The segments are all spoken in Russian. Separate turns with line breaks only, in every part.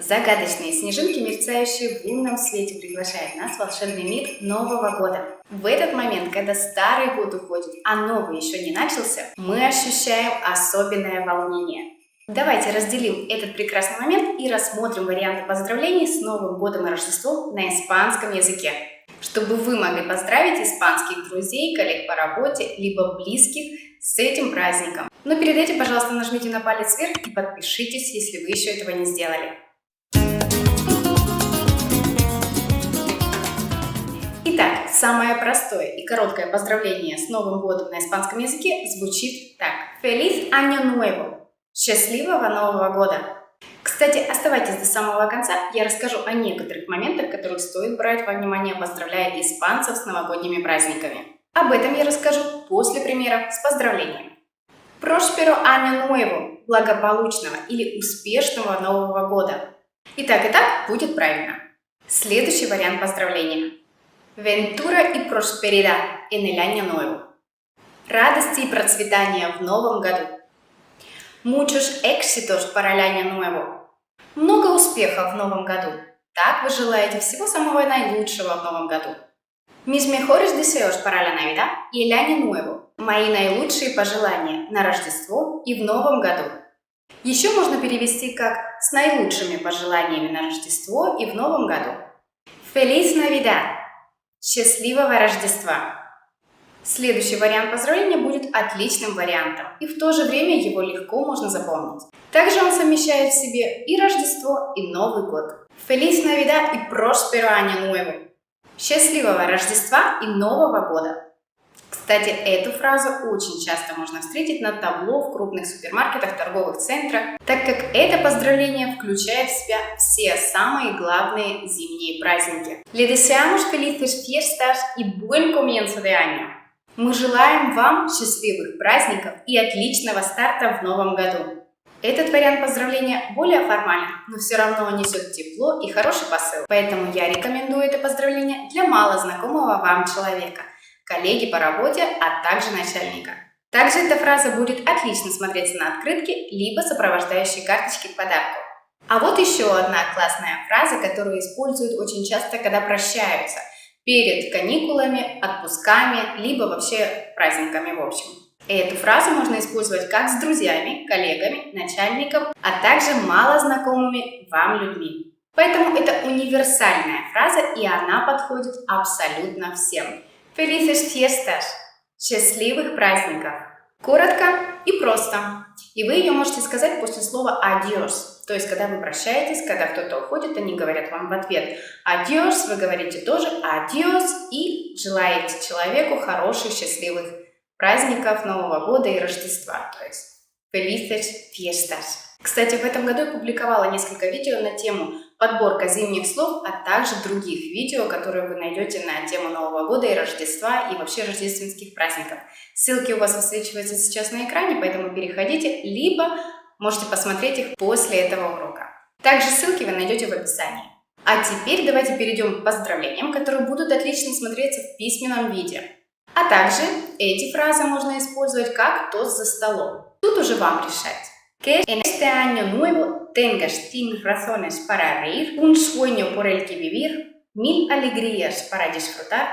Загадочные снежинки, мерцающие в лунном свете, приглашают нас в волшебный мир Нового года. В этот момент, когда старый год уходит, а новый еще не начался, мы ощущаем особенное волнение. Давайте разделим этот прекрасный момент и рассмотрим варианты поздравлений с Новым годом и Рождеством на испанском языке, чтобы вы могли поздравить испанских друзей, коллег по работе, либо близких с этим праздником. Но перед этим, пожалуйста, нажмите на палец вверх и подпишитесь, если вы еще этого не сделали. Итак, самое простое и короткое поздравление с Новым годом на испанском языке звучит так. Feliz Año Nuevo! Счастливого Нового года! Кстати, оставайтесь до самого конца, я расскажу о некоторых моментах, которые стоит брать во внимание, поздравляя испанцев с новогодними праздниками. Об этом я расскажу после примера с поздравлением. Prospero Año Nuevo! Благополучного или успешного Нового года! Итак, будет правильно. Следующий вариант поздравления. Ventura y prosperidad en el año nuevo. Радости и процветания в новом году. Muchos éxitos para el año nuevo. Много успехов в новом году. Так вы желаете всего самого наилучшего в новом году. Mis mejores deseos para la Navidad y el año nuevo. Мои наилучшие пожелания на Рождество и в новом году. Еще можно перевести как с наилучшими пожеланиями на Рождество и в новом году. Feliz Navidad! Счастливого Рождества! Следующий вариант поздравления будет отличным вариантом, и в то же время его легко можно запомнить. Также он совмещает в себе и Рождество, и Новый год. Feliz Navidad y Prospero Año Nuevo! Счастливого Рождества и Нового года! Кстати, эту фразу очень часто можно встретить на табло в крупных супермаркетах, торговых центрах, так как это поздравление включает в себя все самые главные зимние праздники. Le deseamos felices fiestas y buen comienzo de año. Мы желаем вам счастливых праздников и отличного старта в новом году. Этот вариант поздравления более формальный, но все равно он несет тепло и хороший посыл. Поэтому я рекомендую это поздравление для малознакомого вам человека, коллеги по работе, а также начальника. Также эта фраза будет отлично смотреться на открытке, либо сопровождающей карточки к подарку. А вот еще одна классная фраза, которую используют очень часто, когда прощаются, перед каникулами, отпусками, либо вообще праздниками в общем. Эту фразу можно использовать как с друзьями, коллегами, начальником, а также малознакомыми вам людьми. Поэтому это универсальная фраза, и она подходит абсолютно всем. Felices fiestas! Счастливых праздников! Коротко и просто. И вы ее можете сказать после слова adiós. То есть, когда вы прощаетесь, когда кто-то уходит, они говорят вам в ответ adiós, вы говорите тоже adiós и желаете человеку хороших, счастливых праздников Нового года и Рождества. То есть, felices fiestas! Кстати, в этом году я публиковала несколько видео на тему подборка зимних слов, а также других видео, которые вы найдете на тему Нового года и Рождества и вообще рождественских праздников. Ссылки у вас высвечиваются сейчас на экране, поэтому переходите, либо можете посмотреть их после этого урока. Также ссылки вы найдете в описании. А теперь давайте перейдем к поздравлениям, которые будут отлично смотреться в письменном виде. А также эти фразы можно использовать как тост за столом. Тут уже вам решать. Que en este año nuevo tengas 100 razones para reír, un sueño por el que vivir, 1000 alegrías para disfrutar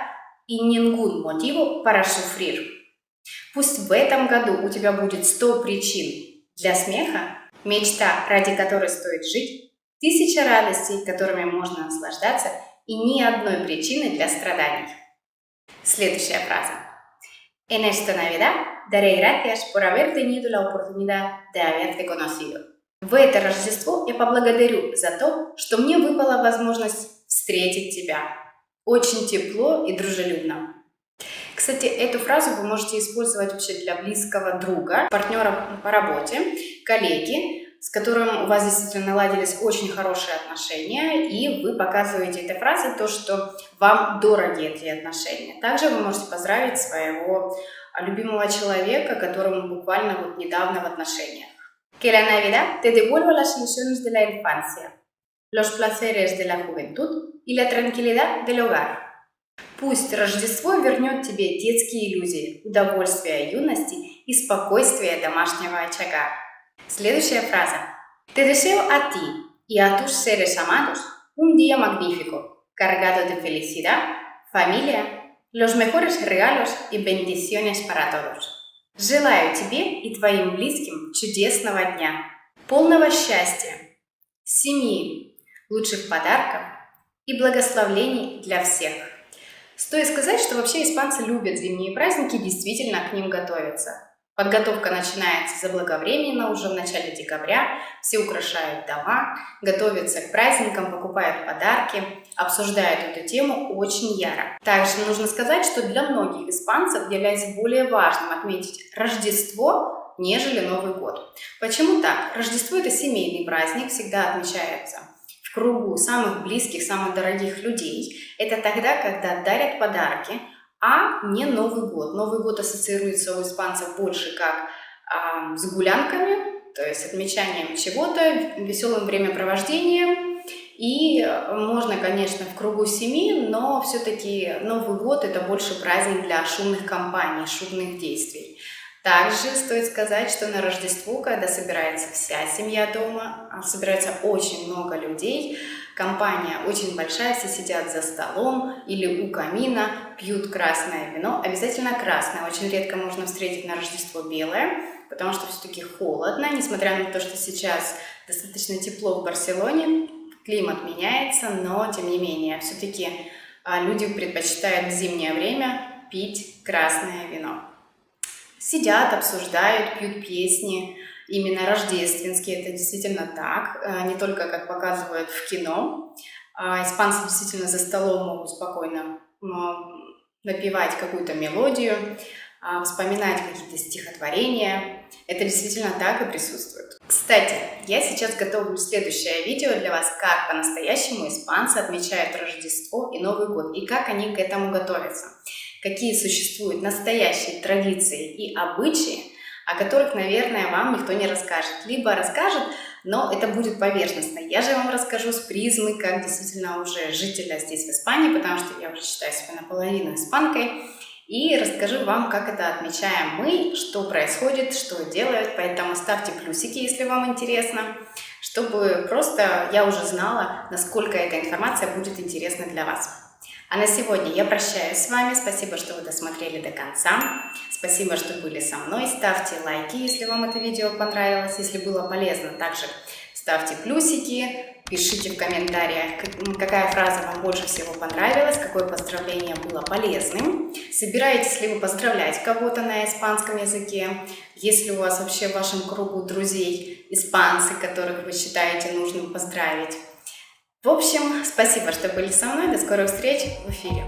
y ningún motivo para sufrir. Пусть в этом году у тебя будет 100 причин для смеха, мечта, ради которой стоит жить, 1000 радостей, которыми можно наслаждаться, и ни одной причины для страданий. Следующая фраза. En esta Navidad daré gracias por haber tenido la oportunidad de haberte conocido. В это Рождество я поблагодарю за то, что мне выпала возможность встретить тебя. Очень тепло и дружелюбно. Кстати, эту фразу вы можете использовать вообще для близкого друга, партнера по работе, коллеги, с которым у вас действительно наладились очень хорошие отношения, и вы показываете этой фразой то, что вам дороги эти отношения. Также вы можете поздравить своего любимого человека, которому буквально недавно в отношениях. Que la Navidad te devuelva las ilusiones de la infancia, los placeres de la juventud y la tranquilidad del hogar. Пусть Рождество вернет тебе детские иллюзии, удовольствие юности и спокойствие домашнего очага. Следующая фраза. Te deseo a ti y a tus seres amados un día magnífico, cargado de felicidad, familia, los mejores regalos y bendiciones para todos. Желаю тебе и твоим близким чудесного дня, полного счастья, семьи, лучших подарков и благословений для всех. Стоит сказать, что вообще испанцы любят зимние праздники, действительно к ним готовятся. Подготовка начинается заблаговременно, уже в начале декабря. Все украшают дома, готовятся к праздникам, покупают подарки, обсуждают эту тему очень яро. Также нужно сказать, что для многих испанцев является более важным отметить Рождество, нежели Новый год. Почему так? Рождество – это семейный праздник, всегда отмечается в кругу самых близких, самых дорогих людей. Это тогда, когда дарят подарки, а не Новый год. Новый год ассоциируется у испанцев больше как с гулянками, то есть отмечанием чего-то, веселым времяпровождением. И можно, конечно, в кругу семьи, но все-таки Новый год – это больше праздник для шумных компаний, шумных действий. Также стоит сказать, что на Рождество, когда собирается вся семья дома, собирается очень много людей, компания очень большая, все сидят за столом или у камина, пьют красное вино, обязательно красное, очень редко можно встретить на Рождество белое, потому что все-таки холодно, несмотря на то, что сейчас достаточно тепло в Барселоне, климат меняется, но тем не менее, все-таки люди предпочитают в зимнее время пить красное вино. Сидят, обсуждают, пьют песни, именно рождественские, это действительно так, не только как показывают в кино. Испанцы действительно за столом могут спокойно напевать какую-то мелодию, вспоминать какие-то стихотворения. Это действительно так и присутствует. Кстати, я сейчас готовлю следующее видео для вас, как по-настоящему испанцы отмечают Рождество и Новый год, и как они к этому готовятся. Какие существуют настоящие традиции и обычаи, о которых, наверное, вам никто не расскажет. Либо расскажет, но это будет поверхностно. Я же вам расскажу с призмы, как действительно уже жителя здесь в Испании, потому что я уже считаю себя наполовину испанкой, и расскажу вам, как это отмечаем мы, что происходит, что делают. Поэтому ставьте плюсики, если вам интересно, чтобы просто я уже знала, насколько эта информация будет интересна для вас. А на сегодня я прощаюсь с вами. Спасибо, что вы досмотрели до конца. Спасибо, что были со мной. Ставьте лайки, если вам это видео понравилось, если было полезно. Также ставьте плюсики, пишите в комментариях, какая фраза вам больше всего понравилась, какое поздравление было полезным. Собираетесь ли вы поздравлять кого-то на испанском языке? Если у вас вообще в вашем кругу друзей испанцы, которых вы считаете нужным поздравить? В общем, спасибо, что были со мной. До скорых встреч в эфире.